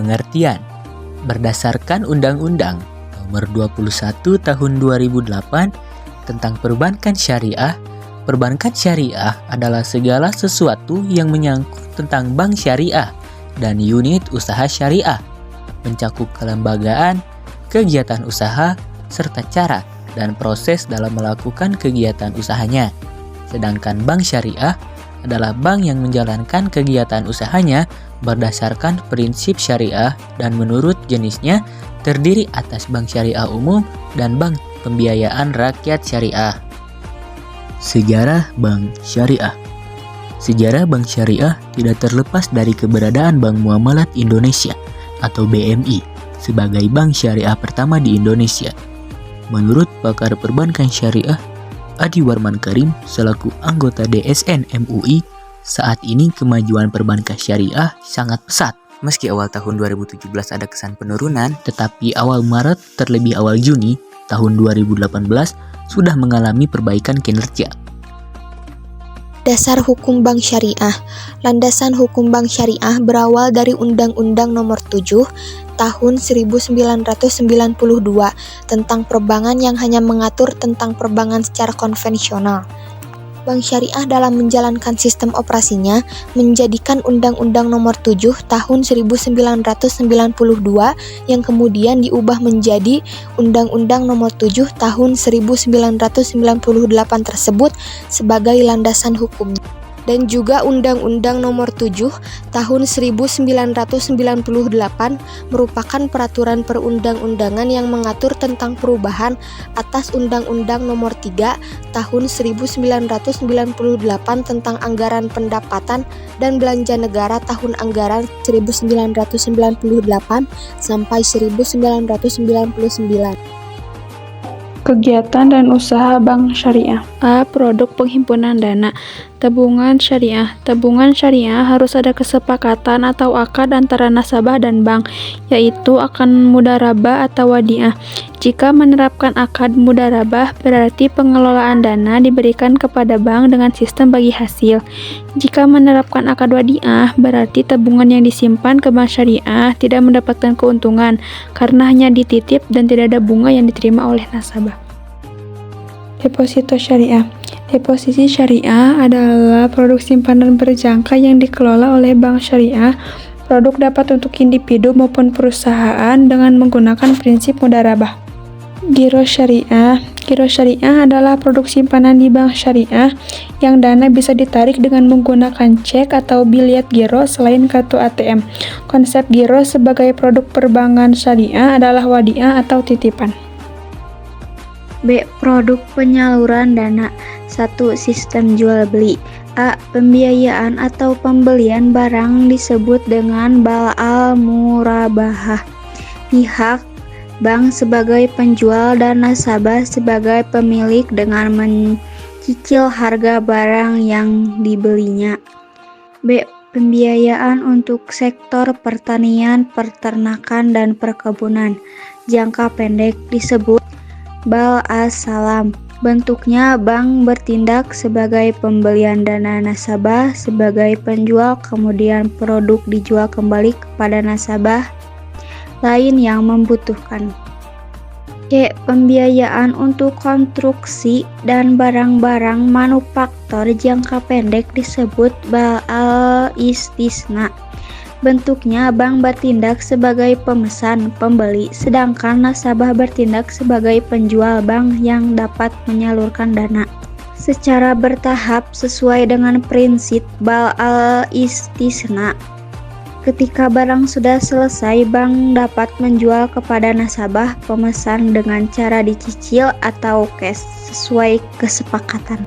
Pengertian. Berdasarkan Undang-Undang Nomor 21 Tahun 2008 tentang Perbankan Syariah, perbankan syariah adalah segala sesuatu yang menyangkut tentang bank syariah dan unit usaha syariah, mencakup kelembagaan, kegiatan usaha, serta cara dan proses dalam melakukan kegiatan usahanya. Sedangkan bank syariah adalah bank yang menjalankan kegiatan usahanya berdasarkan prinsip syariah dan menurut jenisnya terdiri atas bank syariah umum dan bank pembiayaan rakyat syariah. Sejarah bank syariah. Sejarah bank syariah tidak terlepas dari keberadaan Bank Muamalat Indonesia atau BMI sebagai bank syariah pertama di Indonesia. Menurut pakar perbankan syariah Adi Warman Karim selaku anggota DSN MUI, saat ini kemajuan perbankan syariah sangat pesat. Meski awal tahun 2017 ada kesan penurunan, tetapi awal Maret terlebih awal Juni tahun 2018 sudah mengalami perbaikan kinerja. Dasar hukum bank syariah. Landasan hukum bank syariah berawal dari Undang-Undang Nomor 7 Tahun 1992 tentang perbankan yang hanya mengatur tentang perbankan secara konvensional. Bank syariah dalam menjalankan sistem operasinya menjadikan Undang-Undang Nomor 7 Tahun 1992 yang kemudian diubah menjadi Undang-Undang Nomor 7 Tahun 1998 tersebut sebagai landasan hukumnya. Dan juga Undang-Undang Nomor 7 Tahun 1998 merupakan peraturan perundang-undangan yang mengatur tentang perubahan atas Undang-Undang Nomor 3 Tahun 1998 tentang anggaran pendapatan dan belanja negara tahun anggaran 1998 sampai 1999. Kegiatan dan usaha bank syariah. A. Produk penghimpunan dana. Tabungan syariah. Tabungan syariah harus ada kesepakatan atau akad antara nasabah dan bank, yaitu akad mudharabah atau wadiah. Jika menerapkan akad mudharabah, berarti pengelolaan dana diberikan kepada bank dengan sistem bagi hasil. Jika menerapkan akad wadiah, berarti tabungan yang disimpan ke bank syariah tidak mendapatkan keuntungan karena hanya dititip dan tidak ada bunga yang diterima oleh nasabah. Deposito syariah. Deposisi syariah adalah produk simpanan berjangka yang dikelola oleh bank syariah. Produk dapat untuk individu maupun perusahaan dengan menggunakan prinsip mudharabah. Giro syariah. Giro syariah adalah produk simpanan di bank syariah yang dana bisa ditarik dengan menggunakan cek atau biliet giro selain kartu ATM. Konsep giro sebagai produk perbankan syariah adalah wadiah atau titipan. B. Produk penyaluran dana. 1. Sistem jual beli. A. Pembiayaan atau pembelian barang disebut dengan bal murabahah. Pihak bank sebagai penjual dan nasabah sebagai pemilik dengan mencicil harga barang yang dibelinya. B. Pembiayaan untuk sektor pertanian, peternakan, dan perkebunan. Jangka pendek disebut bal as-salam. Bentuknya bank bertindak sebagai pembelian dana nasabah sebagai penjual, kemudian produk dijual kembali kepada nasabah lain yang membutuhkan. C. Pembiayaan untuk konstruksi dan barang-barang manufaktur jangka pendek disebut bal al-istisna. Bentuknya bank bertindak sebagai pemesan pembeli, sedangkan nasabah bertindak sebagai penjual bank yang dapat menyalurkan dana secara bertahap sesuai dengan prinsip bal al-istisna. Ketika barang sudah selesai, bank dapat menjual kepada nasabah pemesan dengan cara dicicil atau cash sesuai kesepakatan.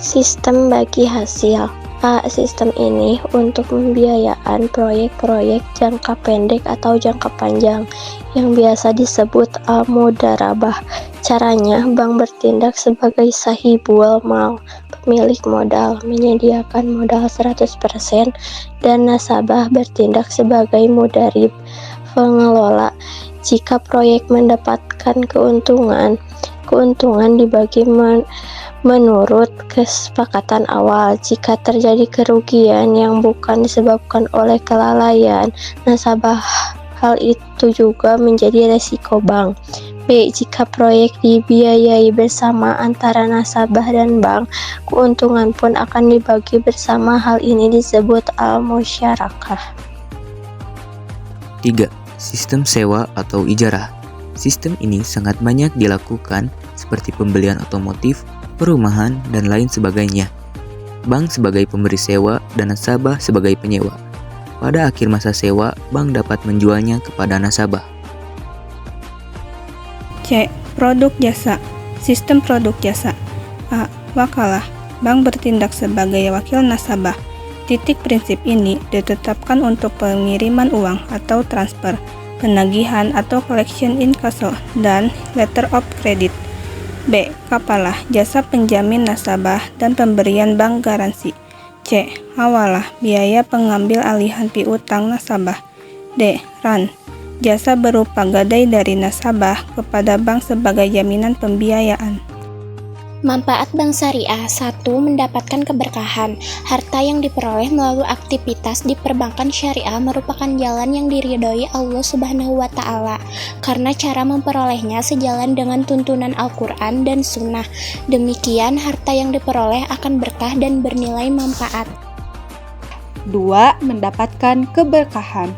Sistem bagi hasil. A. Sistem ini untuk pembiayaan proyek-proyek jangka pendek atau jangka panjang yang biasa disebut al-mudharabah. Caranya, bank bertindak sebagai sahibul mal, pemilik modal, menyediakan modal 100% dan nasabah bertindak sebagai mudharib, pengelola. Jika proyek mendapatkan keuntungan dibagi Menurut kesepakatan awal, jika terjadi kerugian yang bukan disebabkan oleh kelalaian nasabah, hal itu juga menjadi resiko bank. B. Jika proyek dibiayai bersama antara nasabah dan bank, keuntungan pun akan dibagi bersama. Hal ini disebut al-musyarakah. 3. Sistem sewa atau ijarah. Sistem ini sangat banyak dilakukan seperti pembelian otomotif, perumahan, dan lain sebagainya. Bank sebagai pemberi sewa dan nasabah sebagai penyewa. Pada akhir masa sewa, bank dapat menjualnya kepada nasabah. C. Produk jasa. Sistem produk jasa. A. Wakalah. Bank bertindak sebagai wakil nasabah. Titik prinsip ini ditetapkan untuk pengiriman uang atau transfer, penagihan atau collection inkasso, dan letter of credit. B. Kapalah. Jasa penjamin nasabah dan pemberian bank garansi. C. Hawalah. Biaya pengambil alihan piutang nasabah. D. Ran. Jasa berupa gadai dari nasabah kepada bank sebagai jaminan pembiayaan. Manfaat bank syariah. 1. Mendapatkan keberkahan. Harta yang diperoleh melalui aktivitas di perbankan syariah merupakan jalan yang diridhoi Allah Subhanahu wa Ta'ala, karena cara memperolehnya sejalan dengan tuntunan Al-Quran dan Sunnah. Demikian, harta yang diperoleh akan berkah dan bernilai manfaat. 2. Mendapatkan keberkahan.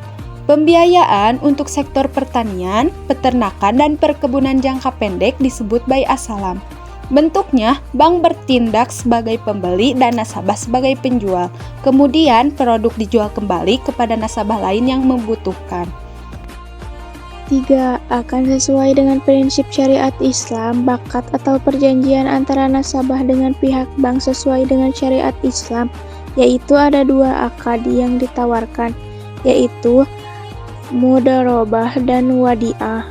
Pembiayaan untuk sektor pertanian, peternakan, dan perkebunan jangka pendek disebut bai asalam. Bentuknya, bank bertindak sebagai pembeli dan nasabah sebagai penjual. Kemudian, produk dijual kembali kepada nasabah lain yang membutuhkan. 3. Akan sesuai dengan prinsip syariat Islam, bakat atau perjanjian antara nasabah dengan pihak bank sesuai dengan syariat Islam, yaitu ada 2 akad yang ditawarkan, yaitu mudharabah dan wadiah.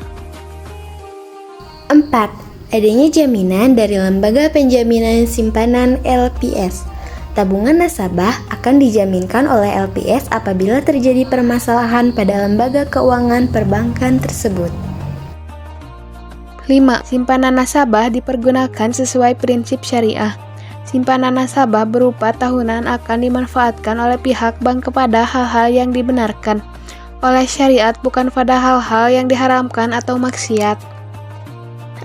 4. Adanya jaminan dari lembaga penjaminan simpanan LPS. Tabungan nasabah akan dijaminkan oleh LPS apabila terjadi permasalahan pada lembaga keuangan perbankan tersebut. 5. Simpanan nasabah dipergunakan sesuai prinsip syariah. Simpanan nasabah berupa tahunan akan dimanfaatkan oleh pihak bank kepada hal-hal yang dibenarkan oleh syariat, bukan pada hal-hal yang diharamkan atau maksiat.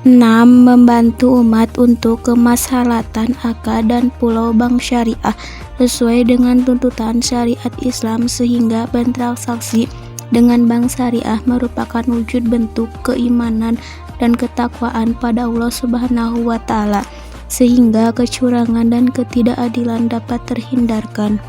6. Membantu umat untuk kemaslahatan akad dan pulau bank syariah sesuai dengan tuntutan syariat Islam, sehingga bertransaksi dengan bank syariah merupakan wujud bentuk keimanan dan ketakwaan pada Allah Subhanahu wa Ta'ala, sehingga kecurangan dan ketidakadilan dapat terhindarkan.